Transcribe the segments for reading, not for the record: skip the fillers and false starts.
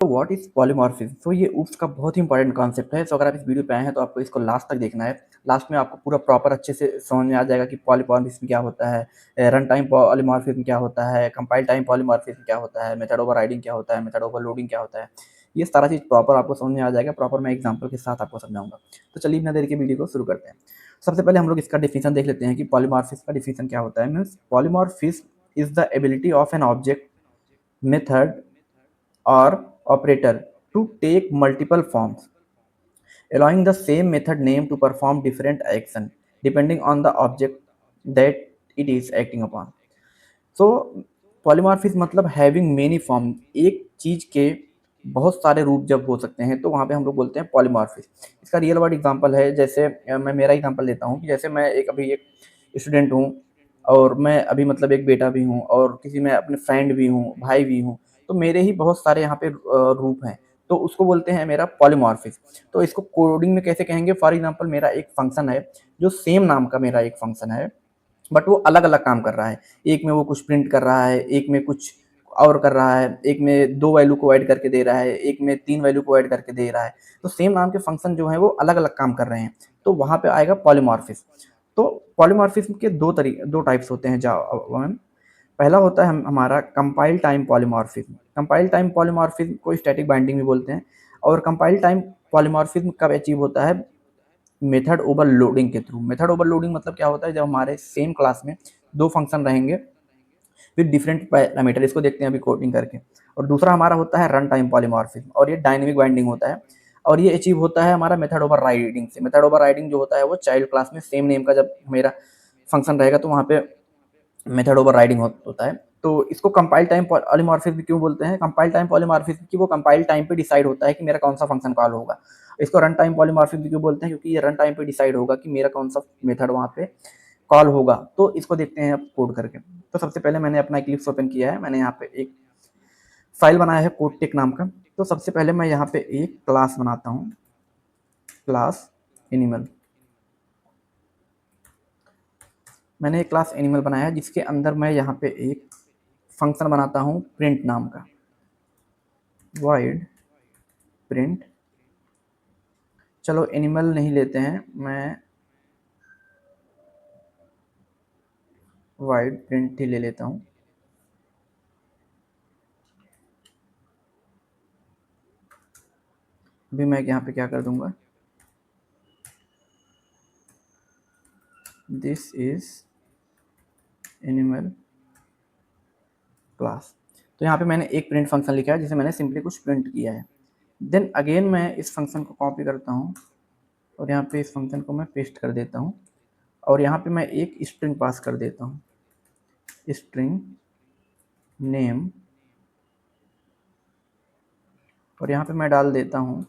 तो what is polymorphism? तो ये ऊप्स का बहुत ही इंपॉर्टेंट कॉन्सेप्ट है। सो अगर आप इस वीडियो पे आए हैं तो आपको इसको लास्ट तक देखना है। लास्ट में आपको पूरा प्रॉपर अच्छे से समझ में आ जाएगा कि पॉलीमॉर्फिज्म क्या होता है, रन टाइम पॉलीमॉर्फिज्म क्या होता है, कंपाइल टाइम पॉलीमॉर्फिज्म क्या होता है, मेथड ओवरराइडिंग क्या होता है, मेथड ओवरलोडिंग क्या होता है। ये सारा चीज़ प्रॉपर आपको समझ में आ जाएगा। प्रॉपर मैं एग्जाम्पल के साथ आपको समझाऊंगा। तो चलिए बिना देर के वीडियो को शुरू करते हैं। सबसे पहले हम लोग इसका डिफिनेशन देख लेते हैं कि पॉलीमॉर्फिज्म का डिफिनेशन क्या होता है। Means polymorphism is the ability of an object, method or operator to take multiple forms, allowing the same method name to perform different action depending on the object that it is acting upon. So polymorphism मतलब having many form, एक चीज के बहुत सारे रूप जब हो सकते हैं तो वहाँ पे हम लोग बोलते हैं पॉलीमॉर्फिज्म। इसका रियल वर्ड एग्जांपल है, जैसे मैं मेरा एग्जांपल लेता हूँ कि जैसे मैं एक स्टूडेंट हूँ और मैं अभी मतलब एक बेटा भी हूँ और किसी में अपने फ्रेंड भी हूँ, भाई भी हूँ। तो मेरे ही बहुत सारे यहाँ पे रूप हैं, तो उसको बोलते हैं मेरा पॉलीमॉर्फिज्म। तो इसको कोडिंग में कैसे कहेंगे? फॉर एग्जाम्पल मेरा एक फंक्शन है जो सेम नाम का मेरा एक फंक्शन है, बट वो अलग अलग काम कर रहा है। एक में वो कुछ प्रिंट कर रहा है, एक में कुछ और कर रहा है, एक में 2 वैल्यू को ऐड करके दे रहा है, एक में 3 वैल्यू को ऐड करके दे रहा है। तो सेम नाम के फंक्शन जो है वो अलग अलग काम कर रहे हैं, तो वहाँ पे आएगा पॉलीमॉर्फिज्म। तो पॉलीमॉर्फिज्म के दो टाइप्स होते हैं जावा में। पहला होता है हमारा compile time polymorphism. Compile time polymorphism को स्टैटिक बाइंडिंग भी बोलते हैं। और कंपाइल टाइम पॉलीमॉर्फिज्म कब अचीव होता है? मेथड ओवरलोडिंग के थ्रू। मेथड ओवरलोडिंग मतलब क्या होता है? जब हमारे सेम क्लास में 2 फंक्शन रहेंगे विद डिफरेंट पैरामीटर, इसको देखते हैं अभी कोडिंग करके। और दूसरा हमारा होता है रन टाइम पॉलीमॉर्फिज्म, और ये डायनेमिक बाइंडिंग होता है, और ये अचीव होता है हमारा मेथड ओवरराइडिंग से। मेथड ओवरराइडिंग जो होता है वो चाइल्ड क्लास में सेम नेम का जब मेरा फंक्शन रहेगा तो वहाँ पे मेथड ओवरराइडिंग होता है। तो इसको कंपाइल टाइम पॉलीमॉर्फिज्म क्यों बोलते हैं? कंपाइल टाइम पॉलीमॉर्फिज्म कि वो कंपाइल टाइम पे डिसाइड होता है कि मेरा कौन सा फंक्शन कॉल होगा। इसको रन टाइम पॉलीमॉर्फिज्म क्यों बोलते हैं? क्योंकि ये रन टाइम पे डिसाइड होगा कि मेरा कौन सा मेथड वहाँ पे कॉल होगा। तो इसको देखते हैं अब कोड करके। तो सबसे पहले मैंने अपना इक्लिप्स ओपन किया है। मैंने यहाँ पे एक फाइल बनाया है कोडटेक नाम का। तो सबसे पहले मैं यहाँ पे एक क्लास बनाता हूँ, क्लास एनिमल। मैंने एक क्लास एनिमल बनाया है जिसके अंदर मैं यहाँ पे एक फंक्शन बनाता हूँ प्रिंट नाम का, void प्रिंट। चलो एनिमल नहीं लेते हैं, मैं void प्रिंट ही ले लेता हूँ। अभी मैं यहाँ पे क्या कर दूंगा, दिस इज एनिमल क्लास। तो यहाँ पे मैंने एक प्रिंट फंक्शन लिखा है जिसे मैंने सिंपली कुछ प्रिंट किया है। देन अगेन मैं इस फंक्शन को कॉपी करता हूँ और यहाँ पे इस फंक्शन को मैं पेस्ट कर देता हूँ, और यहाँ पे मैं एक स्ट्रिंग पास कर देता हूँ, स्ट्रिंग नेम। और यहाँ पे मैं डाल देता हूँ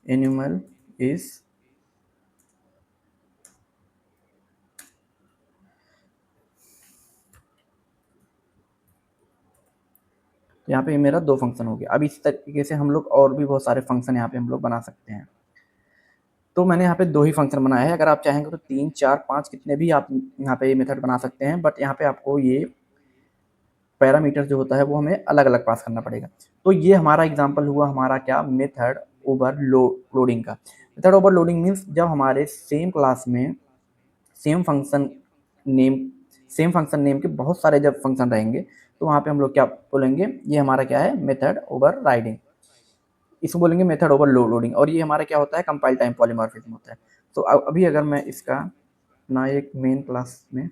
एनिमल इज यहाँ पे मेरा 2 फंक्शन हो गया। अब इस तरीके से हम लोग और भी बहुत सारे फंक्शन यहाँ पे हम लोग बना सकते हैं। तो मैंने यहाँ पे 2 ही फंक्शन बनाए हैं। अगर आप चाहेंगे तो 3, 4, 5 कितने भी आप यहाँ पे ये मेथड बना सकते हैं, बट यहाँ पे आपको ये पैरामीटर जो होता है वो हमें अलग अलग पास करना पड़ेगा। तो ये हमारा एग्जाम्पल हुआ हमारा क्या, मेथड ओवरलोडिंग का। मेथड ओवरलोडिंग मीन्स जब हमारे सेम क्लास में same function name same function name के बहुत सारे जब फंक्शन रहेंगे तो वहाँ पे हम लोग क्या बोलेंगे, ये हमारा क्या है, मेथड ओवर राइडिंग। इसको बोलेंगे मेथड ओवर लोडिंग। और ये हमारा क्या होता है, कंपाइल टाइम पॉलीमॉर्फिज्म होता है। तो अभी अगर मैं इसका ना एक मेन क्लास में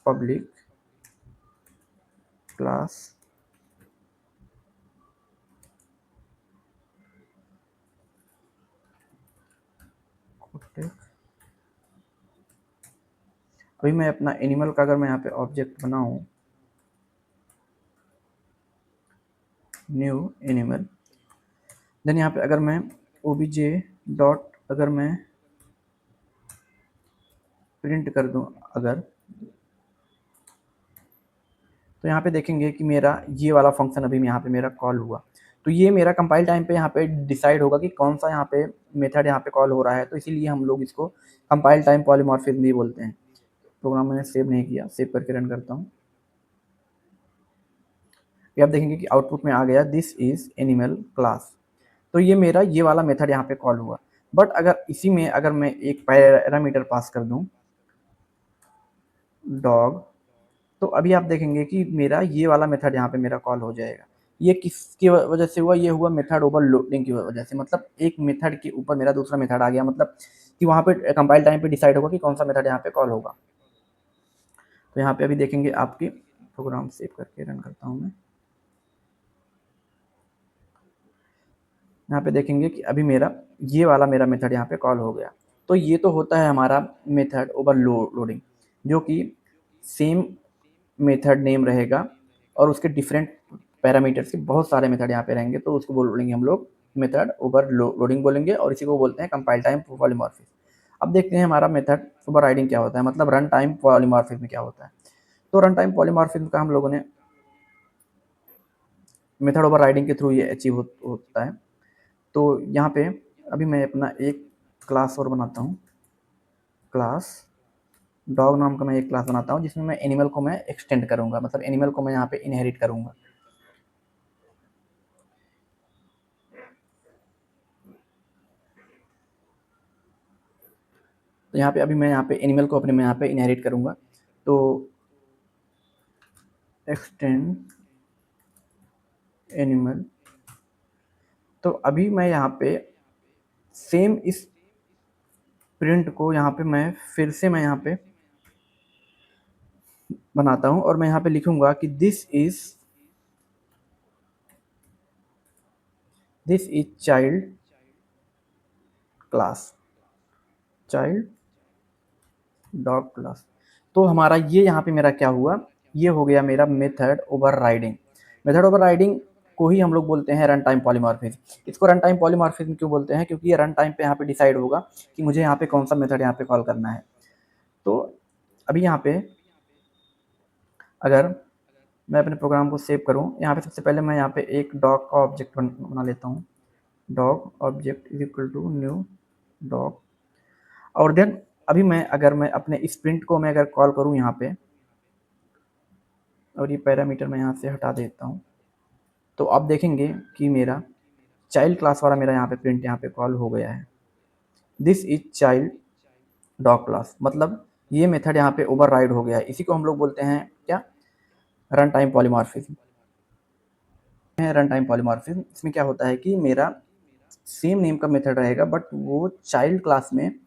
पब्लिक क्लास अभी मैं अपना एनिमल का अगर मैं यहाँ पे ऑब्जेक्ट बनाऊं, न्यू एनिमल, देन यहाँ पे अगर मैं ओबीजे डॉट अगर मैं प्रिंट कर दूं अगर, तो यहाँ पे देखेंगे कि मेरा ये वाला फंक्शन अभी यहाँ पे मेरा कॉल हुआ। तो ये मेरा कंपाइल टाइम पे यहाँ पे डिसाइड होगा कि कौन सा यहाँ पे मेथड यहाँ पे कॉल हो रहा है। तो इसीलिए हम लोग इसको कंपाइल टाइम पॉलीमॉर्फिज्म भी बोलते हैं। प्रोग्राम मैंने सेव नहीं किया, सेव करके रन करता हूँ। ये आप देखेंगे कि आउटपुट में आ गया दिस इज़ एनिमल क्लास। तो ये मेरा ये वाला मेथड यहाँ पे कॉल हुआ। बट अगर इसी में अगर मैं एक पैरामीटर पास कर दूँ डॉग, तो अभी आप देखेंगे कि मेरा ये वाला मेथड यहाँ पे मेरा कॉल हो जाएगा। ये किसकी वजह से हुआ? ये हुआ मेथड ओवरलोडिंग की वजह से। मतलब एक मेथड के ऊपर मेरा दूसरा मेथड आ गया, मतलब कि वहाँ पे कंपाइल टाइम पे डिसाइड होगा कि कौन सा मेथड यहाँ पे कॉल होगा। तो यहाँ पे अभी देखेंगे आपकी प्रोग्राम सेव करके रन करता हूँ मैं। यहाँ पे देखेंगे कि अभी मेरा ये वाला मेरा मेथड यहाँ पे कॉल हो गया। तो ये तो होता है हमारा मेथड ओवरलोडिंग, जो कि सेम मेथड नेम रहेगा और उसके डिफरेंट पैरामीटर्स के बहुत सारे मेथड यहाँ पे रहेंगे, तो उसको बोलेंगे हम लोग मेथड ओवरलोडिंग बोलेंगे, और इसी को बोलते हैं कंपाइल टाइम पॉलीमॉर्फिज्म। अब देखते हैं हमारा मेथड ओवरराइडिंग क्या होता है, मतलब रन टाइम पॉलीमॉर्फिज्म क्या होता है। तो रन टाइम पॉलीमॉर्फिज्म का हम लोगों ने मेथड ओवरराइडिंग के थ्रू ये अचीव होता है। तो यहाँ पे अभी मैं अपना एक क्लास और बनाता हूँ, क्लास डॉग नाम का मैं एक क्लास बनाता हूँ, जिसमें मैं एनिमल को मैं एक्सटेंड करूँगा, मतलब एनिमल को मैं यहाँ पे इनहेरिट करूँगा। तो यहाँ पे अभी मैं यहाँ पे एनिमल को अपने में यहाँ पे इनहेरिट करूँगा। तो एक्सटेंड एनिमल, तो अभी मैं यहाँ पे सेम इस प्रिंट को यहाँ पे मैं फिर से मैं यहाँ पे बनाता हूँ, और मैं यहाँ पे लिखूँगा कि this is child class, child dog class. तो हमारा ये यहाँ पे मेरा क्या हुआ, ये हो गया मेरा मेथड ओवरराइडिंग। मेथड ओवरराइडिंग को ही हम लोग बोलते हैं रन टाइम पॉलीमॉर्फिज्म। इसको रन टाइम पॉलीमॉर्फिज्म क्यों बोलते हैं? क्योंकि ये रन टाइम पे यहाँ पे डिसाइड होगा कि मुझे यहाँ पे कौन सा मेथड यहाँ पे कॉल करना है। तो अभी यहाँ पे अगर मैं अपने प्रोग्राम को सेव करूँ, यहाँ पे सबसे पहले मैं यहाँ पे एक डॉग का ऑब्जेक्ट बना लेता हूँ। Dog object is equal to new dog, और देन अभी मैं अगर मैं अपने इस प्रिंट को मैं अगर कॉल करूँ यहाँ पे, और ये पैरामीटर मैं यहाँ से हटा देता हूँ, तो आप देखेंगे कि मेरा चाइल्ड क्लास वाला मेरा यहाँ पे प्रिंट यहाँ पे कॉल हो गया है, this is child dog class. मतलब ये मेथड यहाँ पे ओवरराइड हो गया है। इसी को हम लोग बोलते हैं क्या? Run time polymorphism. Run time polymorphism, इसमें क्या होता है कि मेरा सेम नेम का मेथड रहेगा, बट वो चाइल्ड क्लास में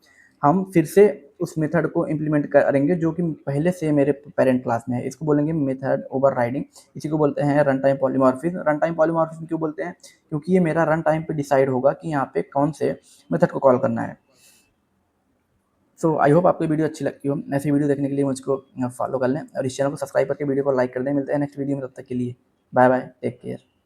हम फिर से उस मेथड को इम्प्लीमेंट करेंगे जो कि पहले से मेरे पेरेंट क्लास में है। इसको बोलेंगे मेथड ओवरराइडिंग। इसी को बोलते हैं run time polymorphism. Run time polymorphism क्यों बोलते हैं? क्योंकि ये मेरा रन टाइम पे डिसाइड होगा कि यहाँ पे कौन से मेथड को कॉल करना है। सो आई होप आपको वीडियो अच्छी लगती हो। ऐसी वीडियो देखने के लिए मुझको फॉलो कर लें और इस चैनल को सब्सक्राइब करके वीडियो को लाइक कर दें। मिलते हैं नेक्स्ट वीडियो में, तब तक के लिए बाय बाय, टेक केयर।